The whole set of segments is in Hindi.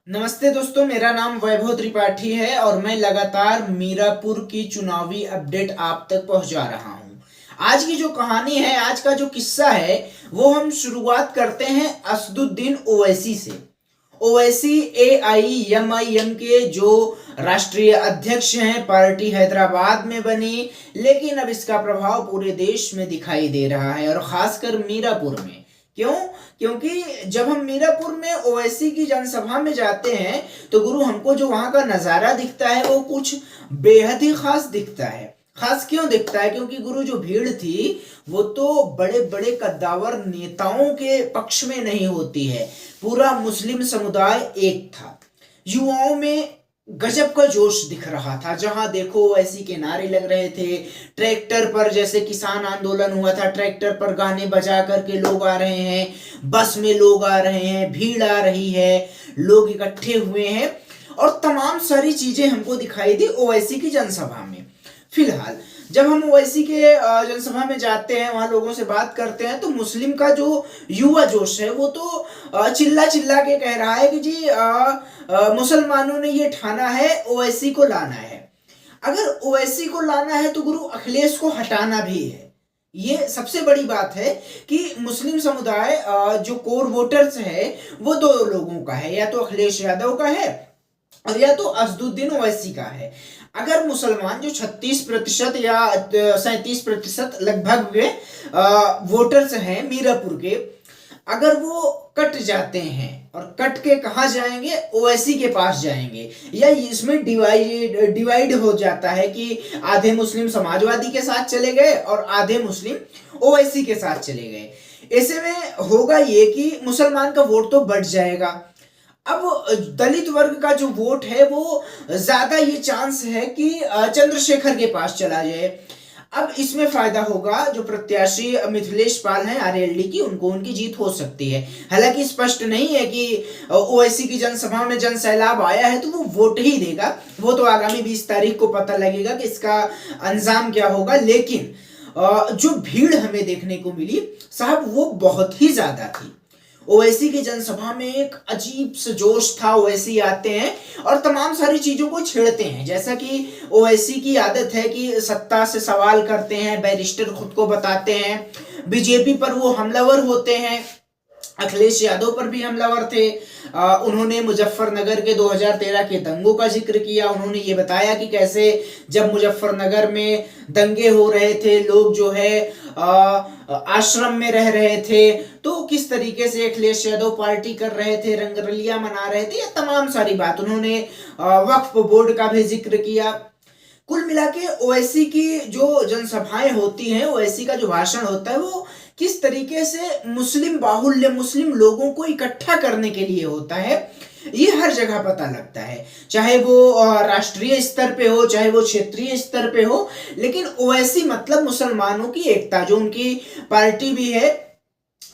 नमस्ते दोस्तों, मेरा नाम वैभव त्रिपाठी है और मैं लगातार मीरापुर की चुनावी अपडेट आप तक पहुंचा रहा हूं। आज की जो कहानी है, आज का जो किस्सा है, वो हम शुरुआत करते हैं असदुद्दीन ओवैसी से। ओवैसी AIMIM के जो राष्ट्रीय अध्यक्ष हैं, पार्टी हैदराबाद में बनी, लेकिन अब इसका प्रभाव पूरे देश में दिखाई दे रहा है और खासकर मीरापुर में। क्यों? क्योंकि जब हम मीरापुर में ओवैसी की जनसभा में जाते हैं तो गुरु हमको जो वहां का नजारा दिखता है वो कुछ बेहद ही खास दिखता है। खास क्यों दिखता है? क्योंकि गुरु जो भीड़ थी वो तो बड़े बड़े कद्दावर नेताओं के पक्ष में नहीं होती है, पूरा मुस्लिम समुदाय एक था। युवाओं में गजब का जोश दिख रहा था, जहां देखो ऐसी के नारे लग रहे थे। ट्रैक्टर पर, जैसे किसान आंदोलन हुआ था, ट्रैक्टर पर गाने बजा करके लोग आ रहे हैं, बस में लोग आ रहे हैं, भीड़ आ रही है, लोग इकट्ठे हुए हैं और तमाम सारी चीजें हमको दिखाई दी ओवैसी की जनसभा में। फिलहाल जब हम ओवैसी के जनसभा में जाते हैं, वहां लोगों से बात करते हैं, तो मुस्लिम का जो युवा जोश है वो तो चिल्ला चिल्ला के कह रहा है कि जी मुसलमानों ने ये ठाना है, ओवैसी को लाना है। अगर ओवैसी को लाना है तो गुरु अखिलेश को हटाना भी है। ये सबसे बड़ी बात है कि मुस्लिम समुदाय जो कोर वोटर्स है वो दो लोगों का है, या तो अखिलेश यादव का है और या तो असदुद्दीन ओवैसी का है। अगर मुसलमान जो 36% या 37% लगभग वोटर्स हैं मीरापुर के, अगर वो कट जाते हैं, और कट के कहा जाएंगे? ओवैसी के पास जाएंगे, या इसमें डिवाइड हो जाता है कि आधे मुस्लिम समाजवादी के साथ चले गए और आधे मुस्लिम ओवैसी के साथ चले गए। ऐसे में होगा ये कि मुसलमान का वोट तो बढ़ जाएगा। अब दलित वर्ग का जो वोट है वो ज्यादा ये चांस है कि चंद्रशेखर के पास चला जाए। अब इसमें फायदा होगा जो प्रत्याशी मिथिलेश पाल हैं RLD की, उनको उनकी जीत हो सकती है। हालांकि स्पष्ट नहीं है कि ओवैसी की जनसभा में जन सैलाब आया है तो वो वोट ही देगा, वो तो आगामी 20 तारीख को पता लगेगा कि इसका अंजाम क्या होगा। लेकिन जो भीड़ हमें देखने को मिली साहब, वो बहुत ही ज्यादा थी। ओवैसी की जनसभा में एक अजीब सा जोश था। ओवैसी आते हैं और तमाम सारी चीजों को छेड़ते हैं, जैसा कि ओवैसी की आदत है कि सत्ता से सवाल करते हैं, बैरिस्टर खुद को बताते हैं। बीजेपी पर वो हमलावर होते हैं, अखिलेश यादव पर भी हमलावर थे। उन्होंने मुजफ्फरनगर के 2013 के दंगों का जिक्र किया। उन्होंने ये बताया कि कैसे जब मुजफ्फरनगर में दंगे हो रहे थे, लोग जो है आश्रम में रह रहे थे, तो किस तरीके से अखिलेश यादव पार्टी कर रहे थे, रंगरलिया मना रहे थे। ये तमाम सारी बात उन्होंने वक्फ बोर्ड का भी जिक्र किया। कुल मिला के ओवैसी की जो जनसभाएं होती हैं, ओवैसी का जो भाषण होता है, वो किस तरीके से मुस्लिम बाहुल्य, मुस्लिम लोगों को इकट्ठा करने के लिए होता है, ये हर जगह पता लगता है। चाहे वो राष्ट्रीय स्तर पे हो, चाहे वो क्षेत्रीय स्तर पे हो, लेकिन ओवैसी मतलब मुसलमानों की एकता। जो उनकी पार्टी भी है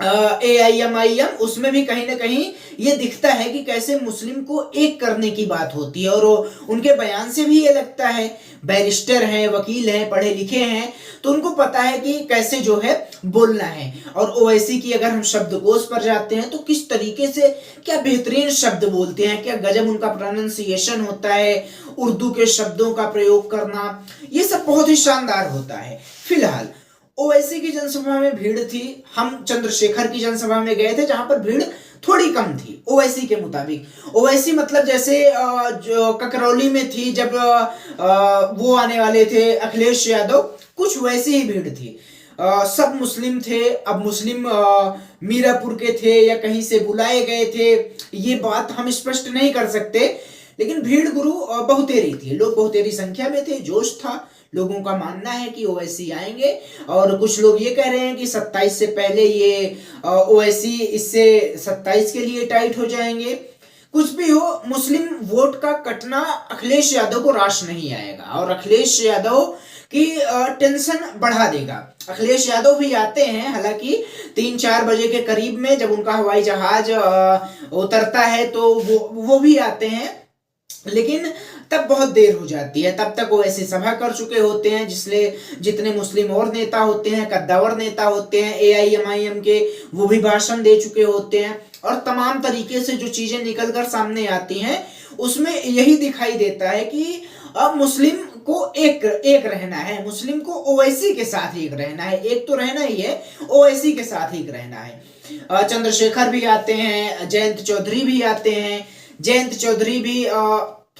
AIMIM, उसमें भी कहीं ना कहीं ये दिखता है कि कैसे मुस्लिम को एक करने की बात होती है। और उनके बयान से भी ये लगता है, बैरिस्टर हैं, वकील हैं, पढ़े लिखे हैं, तो उनको पता है कि कैसे जो है बोलना है। और ओवैसी की अगर हम शब्दकोश पर जाते हैं तो किस तरीके से क्या बेहतरीन शब्द बोलते हैं, क्या गजब उनका प्रोनाउंसिएशन होता है, उर्दू के शब्दों का प्रयोग करना, ये सब बहुत ही शानदार होता है। फिलहाल ओवैसी की जनसभा में भीड़ थी। हम चंद्रशेखर की जनसभा में गए थे जहां पर भीड़ थोड़ी कम थी ओवैसी के मुताबिक। ओवैसी मतलब जैसे जो ककरौली में थी जब वो आने वाले थे अखिलेश यादव, कुछ वैसी ही भीड़ थी। सब मुस्लिम थे। अब मुस्लिम मीरापुर के थे या कहीं से बुलाए गए थे, ये बात हम स्पष्ट नहीं कर सकते, लेकिन भीड़ गुरु बहुतेरी थी। लोग बहुतेरी संख्या में थे, जोश था। लोगों का मानना है कि ओवैसी आएंगे, और कुछ लोग ये कह रहे हैं कि 27 से पहले ये ओवैसी इससे 27 के लिए टाइट हो जाएंगे। कुछ भी हो, मुस्लिम वोट का कटना अखिलेश यादव को रास नहीं आएगा और अखिलेश यादव की टेंशन बढ़ा देगा। अखिलेश यादव भी आते हैं, हालांकि 3-4 बजे के करीब में जब उनका हवाई जहाज उतरता है तो वो भी आते हैं। लेकिन तब बहुत देर हो जाती है, तब तक वो ऐसी सभा कर चुके होते हैं जितने मुस्लिम और नेता होते हैं, कद्दावर नेता होते हैं AIMIM के, वो भी भाषण दे चुके होते हैं और तमाम तरीके से जो चीजें निकल कर सामने आती हैं उसमें यही दिखाई देता है कि अब मुस्लिम को एक रहना है, मुस्लिम को ओवैसी के साथ एक रहना है, एक तो रहना ही है, ओवैसी के साथ एक रहना है। चंद्रशेखर भी आते हैं, जयंत चौधरी भी आते हैं। जयंत चौधरी भी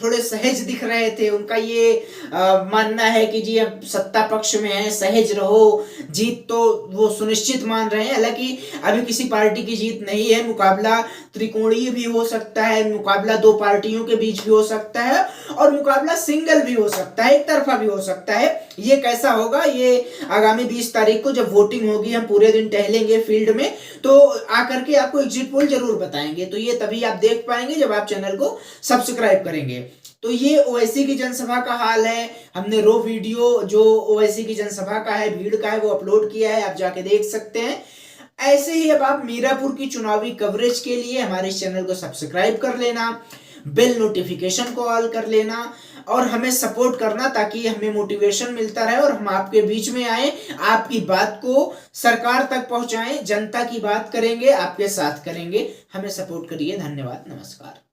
थोड़े सहज दिख रहे थे, उनका ये मानना है कि जी अब सत्ता पक्ष में है, सहज रहो, जीत तो वो सुनिश्चित मान रहे हैं। हालांकि अभी किसी पार्टी की जीत नहीं है, मुकाबला त्रिकोणीय भी हो सकता है, मुकाबला दो पार्टियों के बीच भी हो सकता है और मुकाबला सिंगल भी हो सकता है, एक तरफा भी हो सकता है। ये कैसा होगा, ये आगामी 20 तारीख को जब वोटिंग होगी, हम पूरे दिन टहलेंगे फील्ड में, तो आकर के आपको एग्जिट पोल जरूर बताएंगे। तो ये तभी आप देख पाएंगे जब आप चैनल को सब्सक्राइब करेंगे। तो ये ओवैसी की जनसभा का हाल है। हमने रो वीडियो जो ओवैसी की जनसभा का है, भीड़ का है, वो अपलोड किया है, आप जाके देख सकते हैं। ऐसे ही अब आप मीरापुर की चुनावी कवरेज के लिए हमारे इस चैनल को सब्सक्राइब कर लेना, बेल नोटिफिकेशन को ऑल कर लेना और हमें सपोर्ट करना, ताकि हमें मोटिवेशन मिलता रहे और हम आपके बीच में आए, आपकी बात को सरकार तक पहुंचाएं, जनता की बात करेंगे, आपके साथ करेंगे। हमें सपोर्ट करिए। धन्यवाद, नमस्कार।